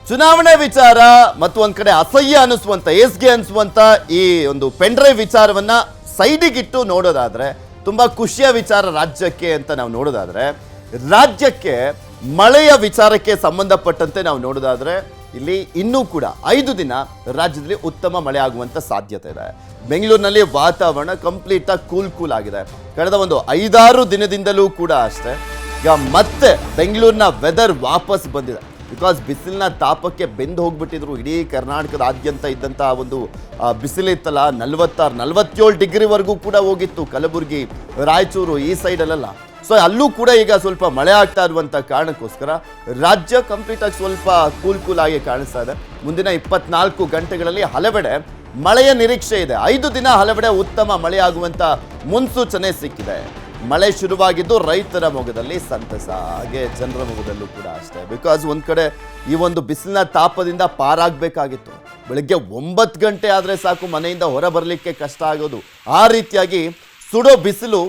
ಚುನಾವಣೆ ವಿಚಾರ ಮತ್ತು ಒಂದ್ ಕಡೆ ಅಸಹ್ಯ ಅನಿಸುವಂತ ಏಸ್ಗೆ ಅನಿಸುವಂತ ಈ ಒಂದು ಪೆಂಡ್ರೈವ್ ವಿಚಾರವನ್ನ ಸೈಡಿಗಿಟ್ಟು ನೋಡೋದಾದ್ರೆ ತುಂಬಾ ಖುಷಿಯ ವಿಚಾರ ರಾಜ್ಯಕ್ಕೆ ಅಂತ ನಾವು ನೋಡೋದಾದ್ರೆ, ರಾಜ್ಯಕ್ಕೆ ಮಳೆಯ ವಿಚಾರಕ್ಕೆ ಸಂಬಂಧಪಟ್ಟಂತೆ ನಾವು ನೋಡೋದಾದ್ರೆ ಇಲ್ಲಿ ಇನ್ನೂ ಕೂಡ 5 ದಿನ ರಾಜ್ಯದಲ್ಲಿ ಉತ್ತಮ ಮಳೆ ಆಗುವಂತ ಸಾಧ್ಯತೆ ಇದೆ. ಬೆಂಗಳೂರಿನಲ್ಲಿ ವಾತಾವರಣ ಕಂಪ್ಲೀಟ್ ಆಗಿ ಕೂಲ್ ಆಗಿದೆ. ಕಳೆದ ಒಂದು 5-6 ದಿನದಿಂದಲೂ ಕೂಡ ಅಷ್ಟೇ ಈಗ ಮತ್ತೆ ಬೆಂಗಳೂರಿನ ವೆದರ್ ವಾಪಸ್ ಬಂದಿದೆ. ಬಿಕಾಸ್ ಬಿಸಿಲಿನ ತಾಪಕ್ಕೆ ಬೆಂದು ಹೋಗ್ಬಿಟ್ಟಿದ್ರು. ಇಡೀ ಕರ್ನಾಟಕದಾದ್ಯಂತ ಇದ್ದಂಥ ಒಂದು ಬಿಸಿಲಿತ್ತಲ್ಲ 46-47 ಡಿಗ್ರಿವರೆಗೂ ಕೂಡ ಹೋಗಿತ್ತು. ಕಲಬುರಗಿ, ರಾಯಚೂರು ಈ ಸೈಡಲ್ಲೆಲ್ಲ. ಸೊ ಅಲ್ಲೂ ಕೂಡ ಈಗ ಸ್ವಲ್ಪ ಮಳೆ ಆಗ್ತಾ ಇರುವಂಥ ಕಾರಣಕ್ಕೋಸ್ಕರ ರಾಜ್ಯ ಕಂಪ್ಲೀಟ್ ಆಗಿ ಸ್ವಲ್ಪ ಕೂಲ್ ಆಗಿ ಕಾಣಿಸ್ತಾ ಇದೆ. ಮುಂದಿನ 24 ಗಂಟೆಗಳಲ್ಲಿ ಹಲವೆಡೆ ಮಳೆಯ ನಿರೀಕ್ಷೆ ಇದೆ. 5 ದಿನ ಹಲವೆಡೆ ಉತ್ತಮ ಮಳೆ ಆಗುವಂಥ ಮುನ್ಸೂಚನೆ ಸಿಕ್ಕಿದೆ. ಮಳೆ ಶುರುವಾಗಿದ್ದು ರೈತರ ಮೊಗದಲ್ಲಿ ಸಂತಸ, ಹಾಗೆ ಜನರ ಮೊಗದಲ್ಲೂ ಕೂಡ ಅಷ್ಟೇ. ಬಿಕಾಸ್ ಒಂದ್ ಕಡೆ ಈ ಒಂದು ಬಿಸಿಲಿನ ತಾಪದಿಂದ ಪಾರಾಗಬೇಕಾಗಿತ್ತು. ಬೆಳಗ್ಗೆ 9 ಗಂಟೆ ಆದರೆ ಸಾಕು ಮನೆಯಿಂದ ಹೊರ ಬರಲಿಕ್ಕೆ ಕಷ್ಟ ಆಗೋದು. ಆ ರೀತಿಯಾಗಿ ಸುಡೋ ಬಿಸಿಲು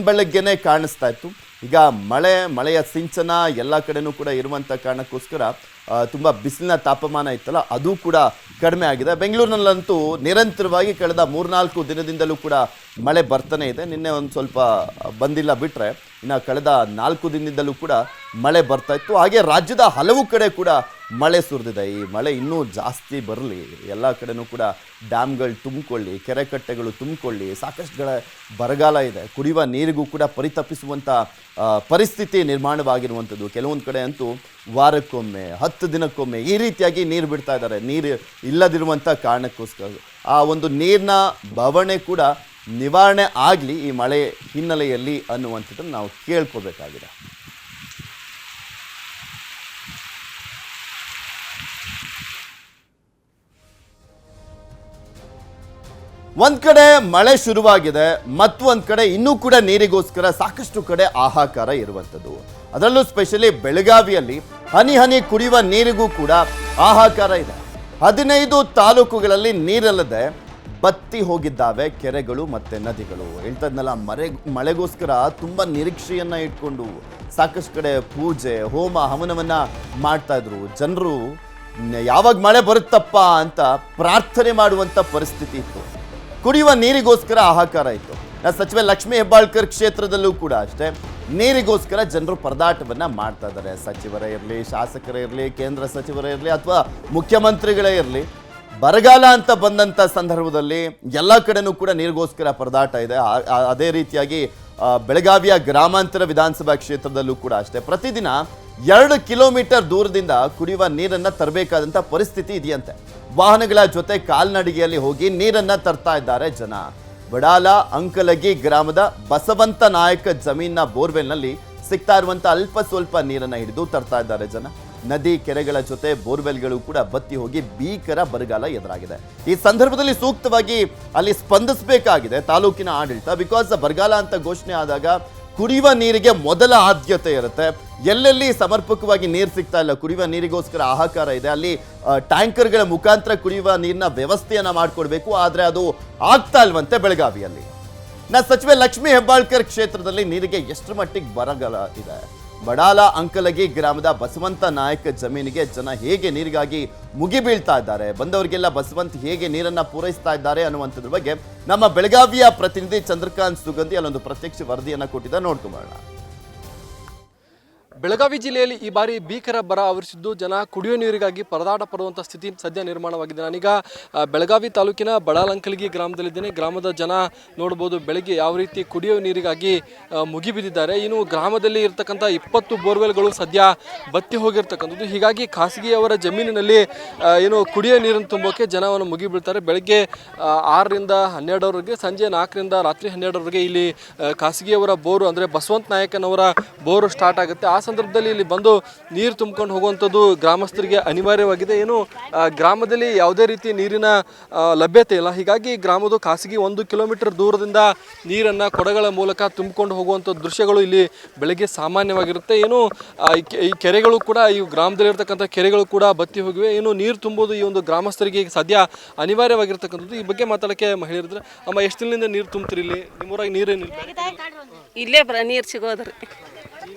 ಬೆಳಗ್ಗೆನೆ ಕಾಣಿಸ್ತಾ ಇತ್ತು. ಈಗ ಮಳೆಯ ಸಿಂಚನ ಎಲ್ಲ ಕಡೆನೂ ಕೂಡ ಇರುವಂಥ ಕಾರಣಕ್ಕೋಸ್ಕರ ತುಂಬ ಬಿಸಿಲಿನ ತಾಪಮಾನ ಇತ್ತಲ್ಲ ಅದು ಕೂಡ ಕಡಿಮೆ ಆಗಿದೆ. ಬೆಂಗಳೂರಿನಲ್ಲಂತೂ ನಿರಂತರವಾಗಿ ಕಳೆದ 3-4 ದಿನದಿಂದಲೂ ಕೂಡ ಮಳೆ ಬರ್ತಾನೆ ಇದೆ. ನಿನ್ನೆ ಒಂದು ಸ್ವಲ್ಪ ಬಂದಿಲ್ಲ ಬಿಟ್ಟರೆ ಇನ್ನು ಕಳೆದ 4 ದಿನದಿಂದಲೂ ಕೂಡ ಮಳೆ ಬರ್ತಾ ಇತ್ತು. ಹಾಗೆ ರಾಜ್ಯದ ಹಲವು ಕಡೆ ಕೂಡ ಮಳೆ ಸುರಿದಿದೆ. ಈ ಮಳೆ ಇನ್ನೂ ಜಾಸ್ತಿ ಬರಲಿ, ಎಲ್ಲ ಕಡೆನೂ ಕೂಡ ಡ್ಯಾಮ್ಗಳು ತುಂಬಿಕೊಳ್ಳಿ, ಕೆರೆಕಟ್ಟೆಗಳು ತುಂಬಿಕೊಳ್ಳಿ. ಸಾಕಷ್ಟು ಬರಗಾಲ ಇದೆ. ಕುಡಿಯುವ ನೀರಿಗೂ ಕೂಡ ಪರಿತಪಿಸುವಂಥ ಪರಿಸ್ಥಿತಿ ನಿರ್ಮಾಣವಾಗಿರುವಂಥದ್ದು. ಕೆಲವೊಂದು ಕಡೆ ಅಂತೂ ವಾರಕ್ಕೊಮ್ಮೆ 10 ದಿನಕ್ಕೊಮ್ಮೆ ಈ ರೀತಿಯಾಗಿ ನೀರು ಬಿಡ್ತಾ ಇದ್ದಾರೆ. ನೀರು ಇಲ್ಲದಿರುವಂಥ ಕಾರಣಕ್ಕೋಸ್ಕರ ಆ ಒಂದು ನೀರಿನ ಬವಣೆ ಕೂಡ ನಿವಾರಣೆ ಆಗಲಿ ಈ ಮಳೆ ಹಿನ್ನೆಲೆಯಲ್ಲಿ ಅನ್ನುವಂಥದ್ದನ್ನು ನಾವು ಕೇಳ್ಕೋಬೇಕಾಗಿದೆ. ಒಂದ್ ಕಡೆ ಮಳೆ ಶುರುವಾಗಿದೆ, ಮತ್ತೊಂದ್ ಕಡೆ ಇನ್ನೂ ಕೂಡ ನೀರಿಗೋಸ್ಕರ ಸಾಕಷ್ಟು ಕಡೆ ಹಾಹಾಕಾರ ಇರುವಂಥದ್ದು. ಅದರಲ್ಲೂ ಸ್ಪೆಷಲಿ ಬೆಳಗಾವಿಯಲ್ಲಿ ಹನಿ ಕುಡಿಯುವ ನೀರಿಗೂ ಕೂಡ ಹಾಹಾಕಾರ ಇದೆ. 15 ತಾಲೂಕುಗಳಲ್ಲಿ ನೀರಲ್ಲದೆ ಬತ್ತಿ ಹೋಗಿದ್ದಾವೆ ಕೆರೆಗಳು ಮತ್ತೆ ನದಿಗಳು. ಹೇಳ್ತಾ ಇದ್ನಲ್ಲ, ಮಳೆಗೋಸ್ಕರ ತುಂಬ ನಿರೀಕ್ಷೆಯನ್ನ ಇಟ್ಕೊಂಡು ಸಾಕಷ್ಟು ಕಡೆ ಪೂಜೆ, ಹೋಮ, ಹವನವನ್ನ ಮಾಡ್ತಾ ಇದ್ರು. ಜನರು ಯಾವಾಗ ಮಳೆ ಬರುತ್ತಪ್ಪ ಅಂತ ಪ್ರಾರ್ಥನೆ ಮಾಡುವಂತ ಪರಿಸ್ಥಿತಿ ಇತ್ತು. ಕುಡಿಯುವ ನೀರಿಗೋಸ್ಕರ ಹಾಹಾಕಾರ ಇತ್ತು. ಸಚಿವೆ ಲಕ್ಷ್ಮೀ ಹೆಬ್ಬಾಳ್ಕರ್ ಕ್ಷೇತ್ರದಲ್ಲೂ ಕೂಡ ಅಷ್ಟೇ ನೀರಿಗೋಸ್ಕರ ಜನರು ಪರದಾಟವನ್ನ ಮಾಡ್ತಾ ಇದ್ದಾರೆ. ಸಚಿವರೇ ಇರಲಿ, ಶಾಸಕರೇ ಇರಲಿ, ಕೇಂದ್ರ ಸಚಿವರೇ ಇರಲಿ ಅಥವಾ ಮುಖ್ಯಮಂತ್ರಿಗಳೇ ಇರಲಿ, ಬರಗಾಲ ಅಂತ ಬಂದಂಥ ಸಂದರ್ಭದಲ್ಲಿ ಎಲ್ಲ ಕಡೆನೂ ಕೂಡ ನೀರಿಗೋಸ್ಕರ ಪರದಾಟ ಇದೆ. ಅದೇ ರೀತಿಯಾಗಿ ಬೆಳಗಾವಿಯ ಗ್ರಾಮಾಂತರ ವಿಧಾನಸಭಾ ಕ್ಷೇತ್ರದಲ್ಲೂ ಕೂಡ ಅಷ್ಟೇ ಪ್ರತಿದಿನ 2 ಕಿಲೋಮೀಟರ್ ದೂರದಿಂದ ಕುಡಿಯುವ ನೀರನ್ನ ತರಬೇಕಾದಂಥ ಪರಿಸ್ಥಿತಿ ಇದೆಯಂತೆ. ವಾಹನಗಳ ಜೊತೆ ಕಾಲ್ನಡಿಗೆಯಲ್ಲಿ ಹೋಗಿ ನೀರನ್ನ ತರ್ತಾ ಇದ್ದಾರೆ ಜನ. ಬಡಾಲ ಅಂಕಲಗಿ ಗ್ರಾಮದ ಬಸವಂತ ನಾಯಕ ಜಮೀನಿನ ಬೋರ್ವೆಲ್ನಲ್ಲಿ ಸಿಗ್ತಾ ಇರುವಂಥ ಅಲ್ಪ ಸ್ವಲ್ಪ ನೀರನ್ನ ಹಿಡಿದು ತರ್ತಾ ಇದ್ದಾರೆ ಜನ. ನದಿ ಕೆರೆಗಳ ಜೊತೆ ಬೋರ್ವೆಲ್ಗಳು ಕೂಡ ಬತ್ತಿ ಹೋಗಿ ಭೀಕರ ಬರಗಾಲ ಎದುರಾಗಿದೆ. ಈ ಸಂದರ್ಭದಲ್ಲಿ ಸೂಕ್ತವಾಗಿ ಅಲ್ಲಿ ಸ್ಪಂದಿಸಬೇಕಾಗಿದೆ ತಾಲೂಕಿನ ಆಡಳಿತ. ಬಿಕಾಸ್ ಬರಗಾಲ ಅಂತ ಘೋಷಣೆ ಆದಾಗ ಕುಡಿಯುವ ನೀರಿಗೆ ಮೊದಲ ಆದ್ಯತೆ ಇರುತ್ತೆ. ಎಲ್ಲೆಲ್ಲಿ ಸಮರ್ಪಕವಾಗಿ ನೀರು ಸಿಗ್ತಾ ಇಲ್ಲ, ಕುಡಿಯುವ ನೀರಿಗೋಸ್ಕರ ಹಾಹಾಕಾರ ಇದೆ, ಅಲ್ಲಿ ಟ್ಯಾಂಕರ್ಗಳ ಮುಖಾಂತರ ಕುಡಿಯುವ ನೀರಿನ ವ್ಯವಸ್ಥೆಯನ್ನ ಮಾಡಿಕೊಡ್ಬೇಕು. ಆದರೆ ಅದು ಆಗ್ತಾ ಇಲ್ವಂತೆ ಬೆಳಗಾವಿಯಲ್ಲಿ. ಸಚಿವೆ ಲಕ್ಷ್ಮೀ ಹೆಬ್ಬಾಳ್ಕರ್ ಕ್ಷೇತ್ರದಲ್ಲಿ ನೀರಿಗೆ ಎಷ್ಟು ಮಟ್ಟಿಗೆ ಬರಗಾಲ ಇದೆ. ಬಡಾಲ ಅಂಕಲಗಿ ಗ್ರಾಮದ ಬಸವಂತ ನಾಯಕ ಜಮೀನಿಗೆ ಜನ ಹೇಗೆ ನೀರಿಗಾಗಿ ಮುಗಿ ಬೀಳ್ತಾ ಇದ್ದಾರೆ, ಬಂದವರಿಗೆಲ್ಲ ಬಸವಂತ್ ಹೇಗೆ ನೀರನ್ನ ಪೂರೈಸ್ತಾ ಇದ್ದಾರೆ ಅನ್ನುವಂಥದ್ರ ಬಗ್ಗೆ ನಮ್ಮ ಬೆಳಗಾವಿಯ ಪ್ರತಿನಿಧಿ ಚಂದ್ರಕಾಂತ್ ಸುಗಂಧಿ ಅಲ್ಲೊಂದು ಪ್ರತ್ಯಕ್ಷ ವರದಿಯನ್ನ ಕೊಟ್ಟಿದ್ದ ನೋಡ್ಕೊಂಬರೋಣ. ಬೆಳಗಾವಿ ಜಿಲ್ಲೆಯಲ್ಲಿ ಈ ಬಾರಿ ಭೀಕರ ಬರ ಆವರಿಸಿದ್ದು ಜನ ಕುಡಿಯುವ ನೀರಿಗಾಗಿ ಪರದಾಟ ಪಡುವಂಥ ಸ್ಥಿತಿ ಸದ್ಯ ನಿರ್ಮಾಣವಾಗಿದೆ. ನಾನೀಗ ಬೆಳಗಾವಿ ತಾಲೂಕಿನ ಬಡಾಲಂಕಲಗಿ ಗ್ರಾಮದಲ್ಲಿದ್ದೇನೆ. ಗ್ರಾಮದ ಜನ ನೋಡ್ಬೋದು ಬೆಳಗ್ಗೆ ಯಾವ ರೀತಿ ಕುಡಿಯುವ ನೀರಿಗಾಗಿ ಮುಗಿಬಿದ್ದಿದ್ದಾರೆ. ಇನ್ನು ಗ್ರಾಮದಲ್ಲಿ ಇರ್ತಕ್ಕಂಥ 20 ಬೋರ್ವೆಲ್ಗಳು ಸದ್ಯ ಬತ್ತಿ ಹೋಗಿರ್ತಕ್ಕಂಥದ್ದು. ಹೀಗಾಗಿ ಖಾಸಗಿಯವರ ಜಮೀನಿನಲ್ಲಿ ಏನು ಕುಡಿಯುವ ನೀರನ್ನು ತುಂಬೋಕೆ ಜನವನ್ನು ಮುಗಿಬೀಳ್ತಾರೆ. ಬೆಳಗ್ಗೆ 6ರಿಂದ 12ರವರೆಗೆ, ಸಂಜೆ 4ರಿಂದ ರಾತ್ರಿ 12ರವರೆಗೆ ಇಲ್ಲಿ ಖಾಸಗಿಯವರ ಬೋರು ಅಂದರೆ ಬಸವಂತ ನಾಯಕನವರ ಬೋರು ಸ್ಟಾರ್ಟ್ ಆಗುತ್ತೆ. ಆ ಸಂದರ್ಭದಲ್ಲಿ ಇಲ್ಲಿ ಬಂದು ನೀರು ತುಂಬಿಕೊಂಡು ಹೋಗುವಂಥದ್ದು ಗ್ರಾಮಸ್ಥರಿಗೆ ಅನಿವಾರ್ಯವಾಗಿದೆ. ಏನು ಗ್ರಾಮದಲ್ಲಿ ಯಾವುದೇ ರೀತಿ ನೀರಿನ ಲಭ್ಯತೆ ಇಲ್ಲ. ಹೀಗಾಗಿ ಗ್ರಾಮದ ಖಾಸಗಿ 1 ಕಿಲೋಮೀಟರ್ ದೂರದಿಂದ ನೀರನ್ನು ಕೊಡಗಳ ಮೂಲಕ ತುಂಬಿಕೊಂಡು ಹೋಗುವಂಥ ದೃಶ್ಯಗಳು ಇಲ್ಲಿ ಬೆಳಗ್ಗೆ ಸಾಮಾನ್ಯವಾಗಿರುತ್ತೆ. ಏನು ಈ ಕೆರೆಗಳು ಕೂಡ, ಈ ಗ್ರಾಮದಲ್ಲಿರ್ತಕ್ಕಂಥ ಕೆರೆಗಳು ಕೂಡ ಬತ್ತಿ ಹೋಗಿವೆ. ಏನು ನೀರು ತುಂಬೋದು ಈ ಒಂದು ಗ್ರಾಮಸ್ಥರಿಗೆ ಸದ್ಯ ಅನಿವಾರ್ಯವಾಗಿರ್ತಕ್ಕಂಥದ್ದು. ಈ ಬಗ್ಗೆ ಮಾತಾಡೋಕ್ಕೆ ಮಹಿಳೆಯರಿದ್ರೆ, ಅಮ್ಮ ಎಷ್ಟು ದಿನದಿಂದ ನೀರು ತುಂಬ್ತೀರಿ ಇಲ್ಲಿ? ನಿಮ್ಮೂರಾಗಿ ನೀರೇನಿಲ್ಲ? ಇಲ್ಲೇ ನೀರು ಸಿಗೋದ್ರಿ.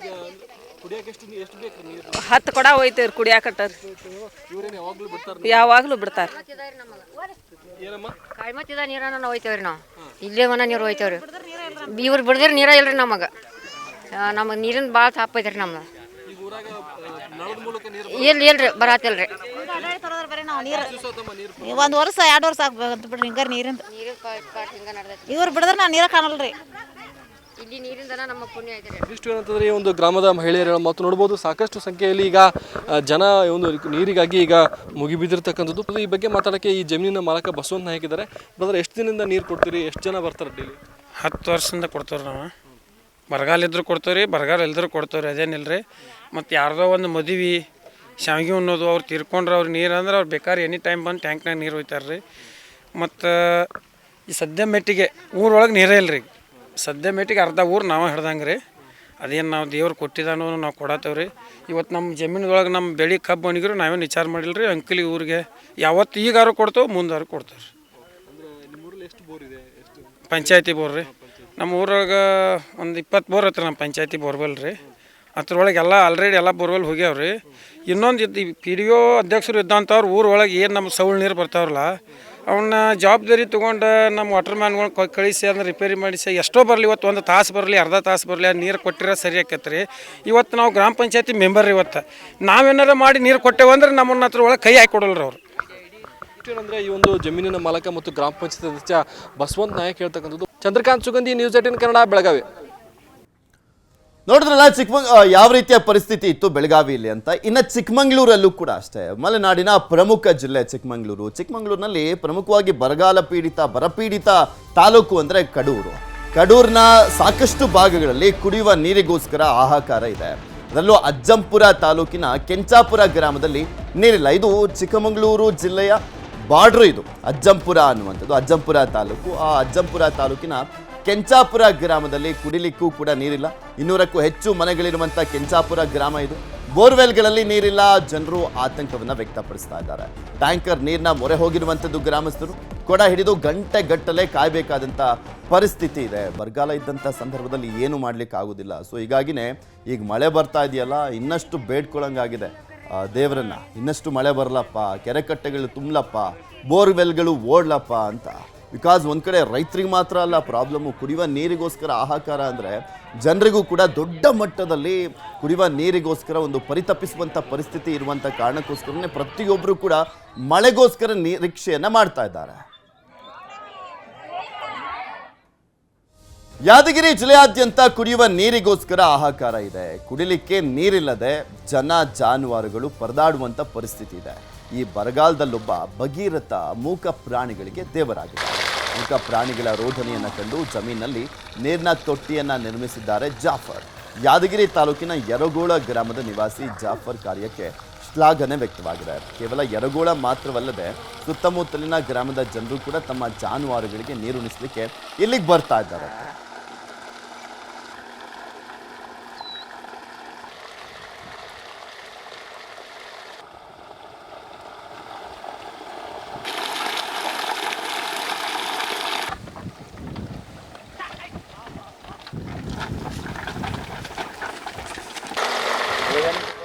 ಕುಡಿಯಕ್ಕೆ ಎಷ್ಟು ಬೇಕು ನೀರು? 10 ಕೊಡ ಹೋಯ್ತೇವ್ರಿ ಕುಡಿಯಾಕಟ್ಟಾರ. ಇವ್ರೇನು ಯಾವಾಗಲೂ ಬಿಡ್ತಾರೆ? ಯಾವಾಗಲೂ ಬಿಡ್ತಾರ. ಏನಮ್ಮ? ಕಾಯ್ಮತ್ತಿದ ನೀರನ್ನ ಹೋಯ್ತೇವ್ರಿ ನಾವು. ಇಲ್ಲೇ ಮನ ನೀರು ಹೋಯ್ತೇವ್ರಿ. ಇವ್ರು ಬಿಡದ್ರೆ ನೀರ ಇಲ್ರಿ ನಮಗೆ. ನಮಗೆ ನೀರಿನ ಭಾಳ ತಾಪ ಐತ್ರಿ ನಮ್ದು. ಈಗ ಊರಾಗ ನಳದ ಮೂಲಕ ನೀರು ಇಲ್ರಿ ಬರಾತಿಲ್ರಿ. ಒಂದು ವರ್ಷ 2 ವರ್ಷ ಆಗ್ಬೇಕು ಬಿಡ್ರಿ ಹಿಂಗಾರ ನೀರಿಂದ. ಇವ್ರು ಬಿಡಿದ್ರೆ ನಾವು ನೀರ ಕಾಣಲ್ರಿ. ಇಲ್ಲಿ ನೀರಿಂದ ನಮ್ಮ ಪುಣ್ಯ ಐತ್ರಿ. ಇಷ್ಟು ಏನಂತಂದ್ರೆ ಈ ಒಂದು ಗ್ರಾಮದ ಮಹಿಳೆಯರ ಮತ್ತು ನೋಡ್ಬೋದು ಸಾಕಷ್ಟು ಸಂಖ್ಯೆಯಲ್ಲಿ ಈಗ ಜನ ಒಂದು ನೀರಿಗಾಗಿ ಈಗ ಮುಗಿಬಿದ್ದಿರ್ತಕ್ಕಂಥದ್ದು. ಈ ಬಗ್ಗೆ ಮಾತಾಡೋಕ್ಕೆ ಈ ಜಮೀನಿನ ಮಾಲಕ ಬಸವಂತ ನಾಯಕ್ ಇದ್ದಾರೆ. ಬ್ರದರ್, ಎಷ್ಟು ದಿನದಿಂದ ನೀರು ಕೊಡ್ತೀರಿ? ಎಷ್ಟು ಜನ ಬರ್ತಾರೆ ಡೈಲಿ? 10 ವರ್ಷದಿಂದ ಕೊಡ್ತೇವ್ರಿ ನಾವು. ಬರಗಾಲ ಇದ್ರೂ ಕೊಡ್ತೇವ್ರಿ, ಬರಗಾಲ ಇಲ್ದ್ರೂ ಕೊಡ್ತೇವ್ರಿ, ಅದೇನಿಲ್ರಿ. ಮತ್ತು ಯಾರ್ದೋ ಒಂದು ಮದುವೆ ಶಾವಿಗೆ ಅನ್ನೋದು ಅವ್ರು ತೀರ್ಕೊಂಡ್ರೆ ಅವ್ರು ನೀರು ಅಂದ್ರೆ ಅವ್ರು ಬೇಕಾದ್ರೆ ಎನಿ ಟೈಮ್ ಬಂದು ಟ್ಯಾಂಕ್ನಾಗ ನೀರು ಹೋಯ್ತಾರೆ ರೀ. ಮತ್ತು ಈ ಸದ್ಯ ಮೆಟ್ಟಿಗೆ ಊರೊಳಗೆ ನೀರೇ ಇಲ್ಲ ರೀ. ಸದ್ಯ ಮೆಟ್ಟಿಗೆ ಅರ್ಧ ಊರು ನಾವು ಹಿಡ್ದಂಗೆ ರೀ. ಅದೇನು ನಾವು ದೇವ್ರು ಕೊಟ್ಟಿದ್ದಾನೋ ನಾವು ಕೊಡತ್ತೇವೆ ರೀ. ಇವತ್ತು ನಮ್ಮ ಜಮೀನದೊಳಗೆ ನಮ್ಮ ಬೆಳೆ ಕಬ್ಬು ಒಣಗಿರು ನಾವೇನು ವಿಚಾರ ಮಾಡಿಲ್ಲ ರೀ. ಅಂಕಲಿ ಊರಿಗೆ ಯಾವತ್ತು ಈಗಾರು ಕೊಡ್ತೇವೆ, ಮುಂದಾರು ಕೊಡ್ತೇವೆ ರೀ. ಪಂಚಾಯತಿ ಬೋರ್ ರೀ. ನಮ್ಮ ಊರೊಳಗೆ ಒಂದು 20 ಬೋರ್ ಐತ್ರಿ ನಮ್ಮ ಪಂಚಾಯತಿ ಬೋರ್ವೆಲ್ ರೀ. ಅದ್ರೊಳಗೆ ಎಲ್ಲ ಆಲ್ರೆಡಿ ಎಲ್ಲ ಬೋರ್ವೆಲ್ ಹೋಗ್ಯಾವ ರೀ. ಇನ್ನೊಂದು ಪಿ ಡಿ ಒ ಅಧ್ಯಕ್ಷರು ಇದ್ದಂಥವ್ರು ಊರೊಳಗೆ ಏನು ನಮ್ಮ ಸೌಳು ನೀರು ಬರ್ತಾವ್ರಲ್ಲ ಅವನ್ನ ಜವಾಬ್ದಾರಿ ತೊಗೊಂಡು ನಮ್ಮ ವಾಟರ್ ಮ್ಯಾನ್ಗಳು ಕಳಿಸಿ ಅದನ್ನ ರಿಪೇರಿ ಮಾಡಿಸಿ ಎಷ್ಟೋ ಬರಲಿ, ಇವತ್ತು 1 ತಾಸು ಬರಲಿ, ಅರ್ಧ ತಾಸು ಬರಲಿ, ಆ ನೀರು ಕೊಟ್ಟಿರೋ ಸರಿ ಆಕೈತೆ ರೀ. ಇವತ್ತು ನಾವು ಗ್ರಾಮ ಪಂಚಾಯತಿ ಮೆಂಬರ್ ಇವತ್ತು ನಾವೇನಾರು ಮಾಡಿ ನೀರು ಕೊಟ್ಟೇವಂದ್ರೆ ನಮ್ಮನ್ನ ಹತ್ರ ಒಳಗೆ ಕೈ ಹಾಕಿ ಕೊಡಲ್ರಿ ಅವರು. ಏನಂದ್ರೆ ಈ ಒಂದು ಜಮೀನಿನ ಮಾಲಕ ಮತ್ತು ಗ್ರಾಮ ಪಂಚಾಯತ್ ಸದಸ್ಯ ಬಸವಂತ ನಾಯಕ್ ಹೇಳ್ತಕ್ಕಂಥದ್ದು. ಚಂದ್ರಕಾಂತ್ ಸುಗಂಧಿ, ನ್ಯೂಸ್ 18 ಕನ್ನಡ, ಬೆಳಗಾವಿ. ನೋಡಿದ್ರಲ್ಲ ಯಾವ ರೀತಿಯ ಪರಿಸ್ಥಿತಿ ಇತ್ತು ಬೆಳಗಾವಿಯಲ್ಲಿ ಅಂತ. ಇನ್ನು ಚಿಕ್ಕಮಂಗ್ಳೂರಲ್ಲೂ ಕೂಡ ಅಷ್ಟೇ. ಮಲೆನಾಡಿನ ಪ್ರಮುಖ ಜಿಲ್ಲೆ ಚಿಕ್ಕಮಂಗ್ಳೂರು. ಚಿಕ್ಕಮಂಗ್ಳೂರಿನಲ್ಲಿ ಪ್ರಮುಖವಾಗಿ ಬರಪೀಡಿತ ತಾಲೂಕು ಅಂದರೆ ಕಡೂರು. ಕಡೂರಿನ ಸಾಕಷ್ಟು ಭಾಗಗಳಲ್ಲಿ ಕುಡಿಯುವ ನೀರಿಗೋಸ್ಕರ ಹಾಹಾಕಾರ ಇದೆ. ಅದರಲ್ಲೂ ಅಜ್ಜಂಪುರ ತಾಲೂಕಿನ ಕೆಂಚಾಪುರ ಗ್ರಾಮದಲ್ಲಿ ನೀರಿಲ್ಲ. ಇದು ಚಿಕ್ಕಮಂಗ್ಳೂರು ಜಿಲ್ಲೆಯ ಬಾರ್ಡ್ರು. ಇದು ಅಜ್ಜಂಪುರ ಅನ್ನುವಂಥದ್ದು ಅಜ್ಜಂಪುರ ತಾಲೂಕು. ಆ ಅಜ್ಜಂಪುರ ತಾಲೂಕಿನ ಕೆಂಚಾಪುರ ಗ್ರಾಮದಲ್ಲಿ ಕುಡಿಲಿಕ್ಕೂ ಕೂಡ ನೀರಿಲ್ಲ. 200ಕ್ಕೂ ಹೆಚ್ಚು ಮನೆಗಳಿರುವಂಥ ಕೆಂಚಾಪುರ ಗ್ರಾಮ ಇದು. ಬೋರ್ವೆಲ್ಗಳಲ್ಲಿ ನೀರಿಲ್ಲ. ಜನರು ಆತಂಕವನ್ನು ವ್ಯಕ್ತಪಡಿಸ್ತಾ ಇದ್ದಾರೆ. ಟ್ಯಾಂಕರ್ ನೀರಿನ ಮೊರೆ ಹೋಗಿರುವಂಥದ್ದು ಗ್ರಾಮಸ್ಥರು. ಕೊಡ ಹಿಡಿದು ಗಂಟೆಗಟ್ಟಲೆ ಕಾಯಬೇಕಾದಂಥ ಪರಿಸ್ಥಿತಿ ಇದೆ. ಬರಗಾಲ ಇದ್ದಂಥ ಸಂದರ್ಭದಲ್ಲಿ ಏನು ಮಾಡ್ಲಿಕ್ಕೆ ಆಗೋದಿಲ್ಲ. ಸೊ ಹೀಗಾಗಿನೇ ಈಗ ಮಳೆ ಬರ್ತಾ ಇದೆಯಲ್ಲ, ಇನ್ನಷ್ಟು ಬೇಡ್ಕೊಳ್ಳಂಗಾಗಿದೆ ದೇವರನ್ನ, ಇನ್ನಷ್ಟು ಮಳೆ ಬರಲಪ್ಪ, ಕೆರೆಕಟ್ಟೆಗಳು ತುಂಬಲಪ್ಪ, ಬೋರ್ವೆಲ್ಗಳು ಓಡ್ಲಪ್ಪ ಅಂತ. ಬಿಕಾಸ್ ಒಂದು ಕಡೆ ರೈತರಿಗೆ ಮಾತ್ರ ಅಲ್ಲ ಪ್ರಾಬ್ಲಮ್ಮು, ಕುಡಿಯುವ ನೀರಿಗೋಸ್ಕರ ಹಾಹಾಕಾರ ಅಂದರೆ ಜನರಿಗೂ ಕೂಡ ದೊಡ್ಡ ಮಟ್ಟದಲ್ಲಿ ಕುಡಿಯುವ ನೀರಿಗೋಸ್ಕರ ಒಂದು ಪರಿತಪಿಸುವಂಥ ಪರಿಸ್ಥಿತಿ ಇರುವಂಥ ಕಾರಣಕ್ಕೋಸ್ಕರನೇ ಪ್ರತಿಯೊಬ್ಬರು ಕೂಡ ಮಳೆಗೋಸ್ಕರ ನಿರೀಕ್ಷೆಯನ್ನು ಮಾಡ್ತಾ ಇದ್ದಾರೆ. ಯಾದಗಿರಿ ಜಿಲ್ಲೆಯಾದ್ಯಂತ ಕುಡಿಯುವ ನೀರಿಗೋಸ್ಕರ ಹಾಹಾಕಾರ ಇದೆ. ಕುಡಿಲಿಕ್ಕೆ ನೀರಿಲ್ಲದೆ ಜನ ಜಾನುವಾರುಗಳು ಪರದಾಡುವಂಥ ಪರಿಸ್ಥಿತಿ ಇದೆ. ಈ ಬರಗಾಲದಲ್ಲೊಬ್ಬ ಭಗೀರಥ ಮೂಕ ಪ್ರಾಣಿಗಳಿಗೆ ದೇವರಾಗಿದೆ. ಮೂಕ ಪ್ರಾಣಿಗಳ ರೋಧನೆಯನ್ನು ಕಂಡು ಜಮೀನಲ್ಲಿ ನೀರಿನ ತೊಟ್ಟಿಯನ್ನು ನಿರ್ಮಿಸಿದ್ದಾರೆ ಜಾಫರ್. ಯಾದಗಿರಿ ತಾಲೂಕಿನ ಯರಗೋಳ ಗ್ರಾಮದ ನಿವಾಸಿ ಜಾಫರ್ ಕಾರ್ಯಕ್ಕೆ ಶ್ಲಾಘನೆ ವ್ಯಕ್ತವಾಗಿದೆ. ಕೇವಲ ಯರಗೋಳ ಮಾತ್ರವಲ್ಲದೆ ಸುತ್ತಮುತ್ತಲಿನ ಗ್ರಾಮದ ಜನರು ಕೂಡ ತಮ್ಮ ಜಾನುವಾರುಗಳಿಗೆ ನೀರುಣಿಸಲಿಕ್ಕೆ ಇಲ್ಲಿಗೆ ಬರ್ತಾ ಇದ್ದಾರೆ.